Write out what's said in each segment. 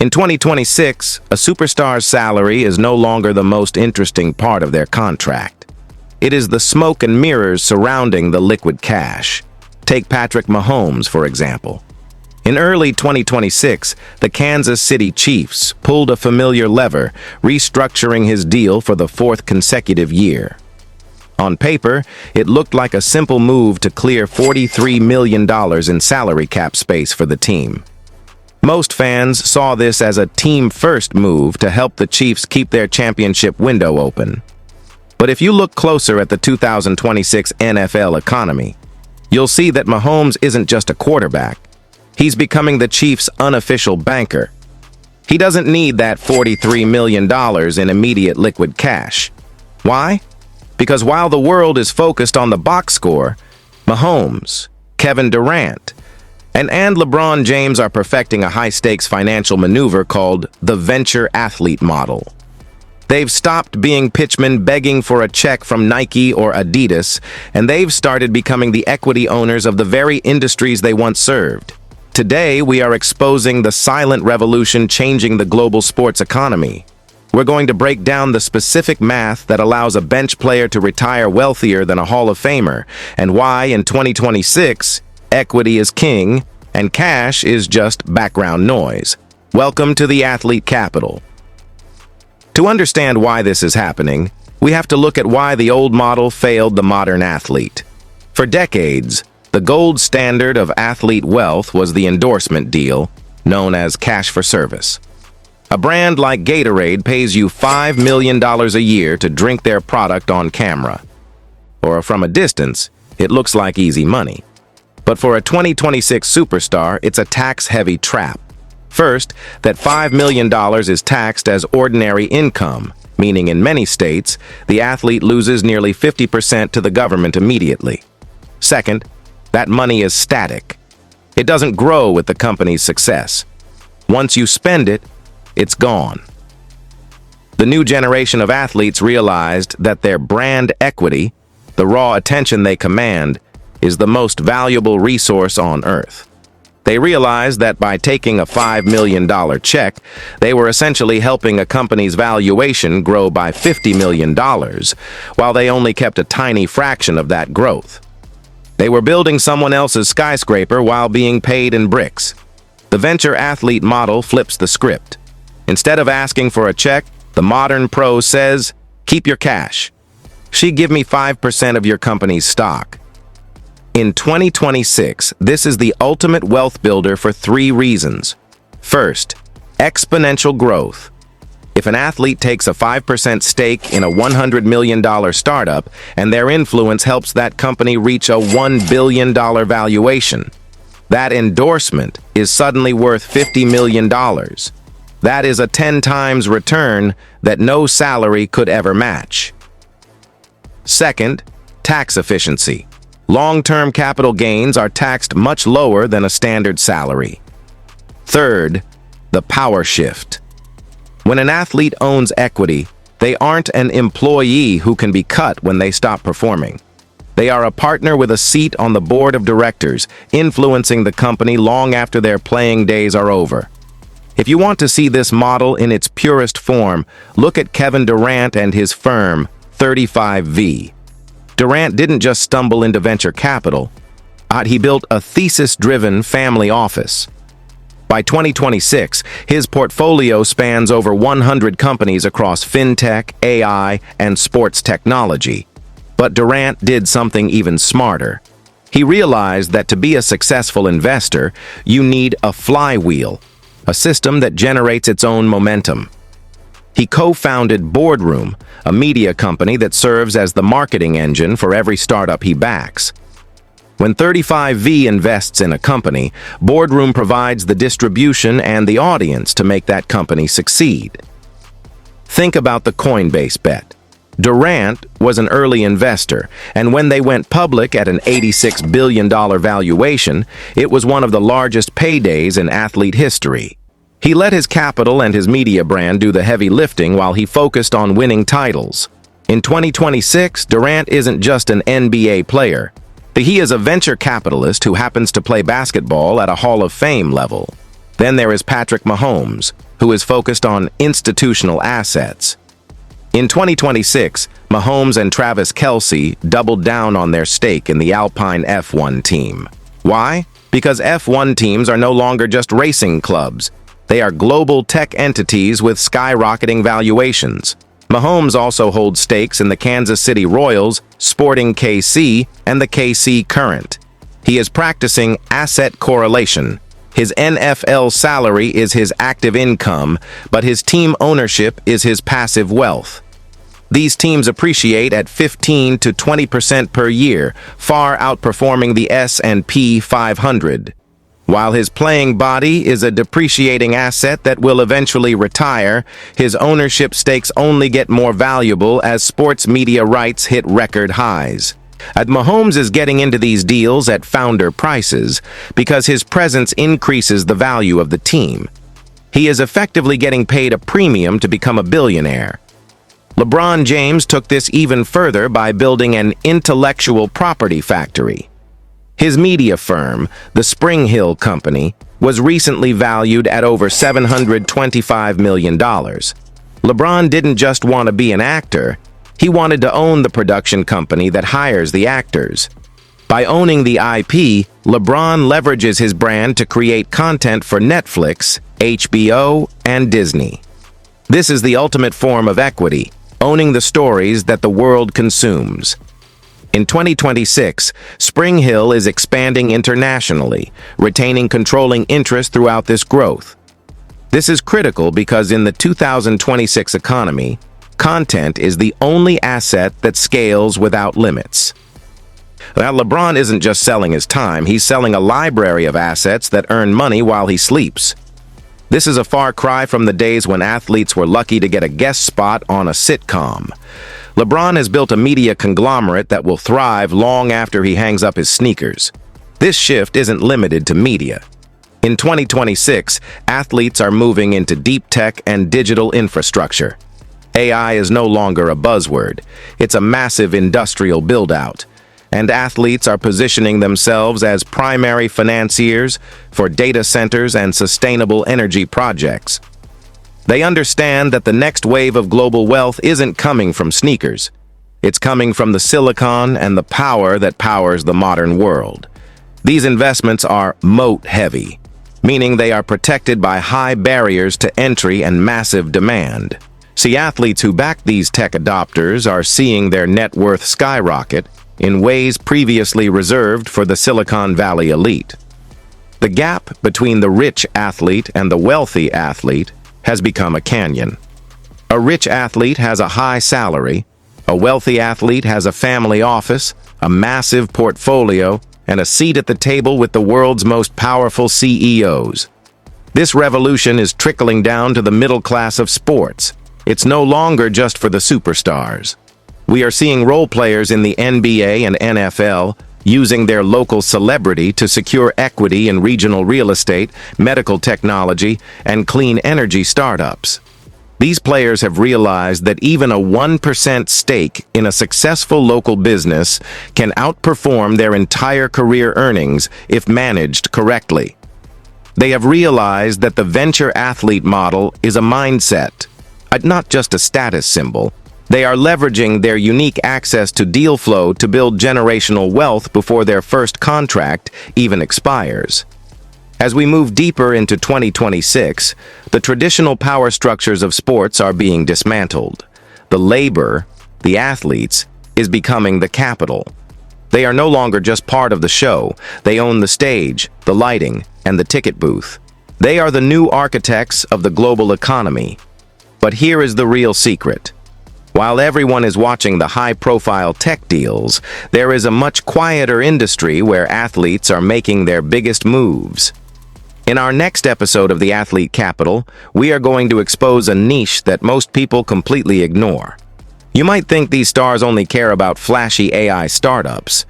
In 2026, a superstar's salary is no longer the most interesting part of their contract. It is the smoke and mirrors surrounding the liquid cash. Take Patrick Mahomes, for example. In early 2026, the Kansas City Chiefs pulled a familiar lever, restructuring his deal for the fourth consecutive year. On paper, it looked like a simple move to clear $43 million in salary cap space for the team. Most fans saw this as a team-first move to help the Chiefs keep their championship window open. But if you look closer at the 2026 NFL economy, you'll see that Mahomes isn't just a quarterback. He's becoming the Chiefs' unofficial banker. He doesn't need that $43 million in immediate liquid cash. Why? Because while the world is focused on the box score, Mahomes, Kevin Durant, and LeBron James are perfecting a high-stakes financial maneuver called the venture athlete model. They've stopped being pitchmen begging for a check from Nike or Adidas, and they've started becoming the equity owners of the very industries they once served. Today, we are exposing the silent revolution changing the global sports economy. We're going to break down the specific math that allows a bench player to retire wealthier than a Hall of Famer, and why in 2026, equity is king and cash is just background noise. Welcome to the athlete capital. To understand why this is happening, we have to look at why the old model failed the modern athlete. For decades, the gold standard of athlete wealth was the endorsement deal, known as cash for service. A brand like Gatorade pays you $5 million a year to drink their product on camera. Or from a distance, it looks like easy money. But for a 2026 superstar, it's a tax-heavy trap. First, that $5 million is taxed as ordinary income, meaning in many states, the athlete loses nearly 50% to the government immediately. Second, that money is static. It doesn't grow with the company's success. Once you spend it, it's gone. The new generation of athletes realized that their brand equity, the raw attention they command, is the most valuable resource on earth. They realized that by taking a $5 million check, they were essentially helping a company's valuation grow by $50 million, while they only kept a tiny fraction of that growth. They were building someone else's skyscraper while being paid in bricks. The venture athlete model flips the script. Instead of asking for a check, the modern pro says, "Keep your cash. Give me 5% of your company's stock." In 2026, this is the ultimate wealth builder for 3 reasons. First, exponential growth. If an athlete takes a 5% stake in a $100 million startup and their influence helps that company reach a $1 billion valuation, that endorsement is suddenly worth $50 million. That is a 10 times return that no salary could ever match. Second, tax efficiency. Long-term capital gains are taxed much lower than a standard salary. Third, the power shift. When an athlete owns equity, they aren't an employee who can be cut when they stop performing. They are a partner with a seat on the board of directors, influencing the company long after their playing days are over. If you want to see this model in its purest form, look at Kevin Durant and his firm, 35V. Durant didn't just stumble into venture capital. He built a thesis-driven family office. By 2026, his portfolio spans over 100 companies across fintech, AI, and sports technology. But Durant did something even smarter. He realized that to be a successful investor, you need a flywheel, a system that generates its own momentum. He co-founded Boardroom, a media company that serves as the marketing engine for every startup he backs. When 35V invests in a company, Boardroom provides the distribution and the audience to make that company succeed. Think about the Coinbase bet. Durant was an early investor, and when they went public at an $86 billion valuation, it was one of the largest paydays in athlete history. He let his capital and his media brand do the heavy lifting while he focused on winning titles. In 2026, Durant isn't just an NBA player. He is a venture capitalist who happens to play basketball at a Hall of Fame level. Then there is Patrick Mahomes, who is focused on institutional assets. In 2026, Mahomes and Travis Kelce doubled down on their stake in the Alpine F1 team. Why? Because F1 teams are no longer just racing clubs. They are global tech entities with skyrocketing valuations. Mahomes also holds stakes in the Kansas City Royals, Sporting KC, and the KC Current. He is practicing asset correlation. His NFL salary is his active income, but his team ownership is his passive wealth. These teams appreciate at 15 to 20% per year, far outperforming the S&P 500. While his playing body is a depreciating asset that will eventually retire, his ownership stakes only get more valuable as sports media rights hit record highs. Mahomes is getting into these deals at founder prices because his presence increases the value of the team. He is effectively getting paid a premium to become a billionaire. LeBron James took this even further by building an intellectual property factory. His media firm, the Spring Hill Company, was recently valued at over $725 million. LeBron didn't just want to be an actor, he wanted to own the production company that hires the actors. By owning the IP, LeBron leverages his brand to create content for Netflix, HBO, and Disney. This is the ultimate form of equity, owning the stories that the world consumes. In 2026, Spring Hill is expanding internationally, retaining controlling interest throughout this growth. This is critical because in the 2026 economy, content is the only asset that scales without limits. Now, LeBron isn't just selling his time, he's selling a library of assets that earn money while he sleeps. This is a far cry from the days when athletes were lucky to get a guest spot on a sitcom. LeBron has built a media conglomerate that will thrive long after he hangs up his sneakers. This shift isn't limited to media. In 2026, athletes are moving into deep tech and digital infrastructure. AI is no longer a buzzword. It's a massive industrial build-out. And athletes are positioning themselves as primary financiers for data centers and sustainable energy projects. They understand that the next wave of global wealth isn't coming from sneakers. It's coming from the silicon and the power that powers the modern world. These investments are moat-heavy, meaning they are protected by high barriers to entry and massive demand. See, athletes who back these tech adopters are seeing their net worth skyrocket in ways previously reserved for the Silicon Valley elite. The gap between the rich athlete and the wealthy athlete has become a canyon. A rich athlete has a high salary, a wealthy athlete has a family office, a massive portfolio, and a seat at the table with the world's most powerful CEOs. This revolution is trickling down to the middle class of sports. It's no longer just for the superstars. We are seeing role players in the NBA and NFL using their local celebrity to secure equity in regional real estate, medical technology, and clean energy startups. These players have realized that even a 1% stake in a successful local business can outperform their entire career earnings if managed correctly. They have realized that the venture athlete model is a mindset, not just a status symbol. They are leveraging their unique access to deal flow to build generational wealth before their first contract even expires. As we move deeper into 2026, the traditional power structures of sports are being dismantled. The labor, the athletes, is becoming the capital. They are no longer just part of the show. They own the stage, the lighting, and the ticket booth. They are the new architects of the global economy. But here is the real secret. While everyone is watching the high-profile tech deals, there is a much quieter industry where athletes are making their biggest moves. In our next episode of The Athlete Capital, we are going to expose a niche that most people completely ignore. You might think these stars only care about flashy AI startups,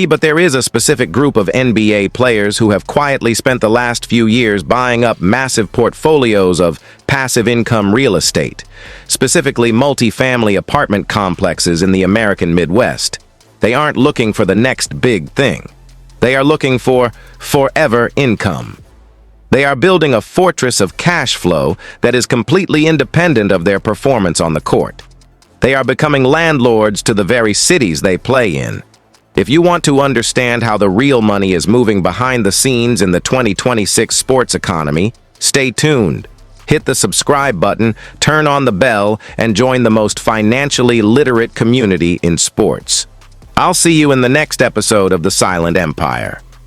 but there is a specific group of NBA players who have quietly spent the last few years buying up massive portfolios of passive income real estate, specifically multi-family apartment complexes in the American Midwest. They aren't looking for the next big thing. They are looking for forever income. They are building a fortress of cash flow that is completely independent of their performance on the court. They are becoming landlords to the very cities they play in. If you want to understand how the real money is moving behind the scenes in the 2026 sports economy, stay tuned. Hit the subscribe button, turn on the bell, and join the most financially literate community in sports. I'll see you in the next episode of The Silent Empire.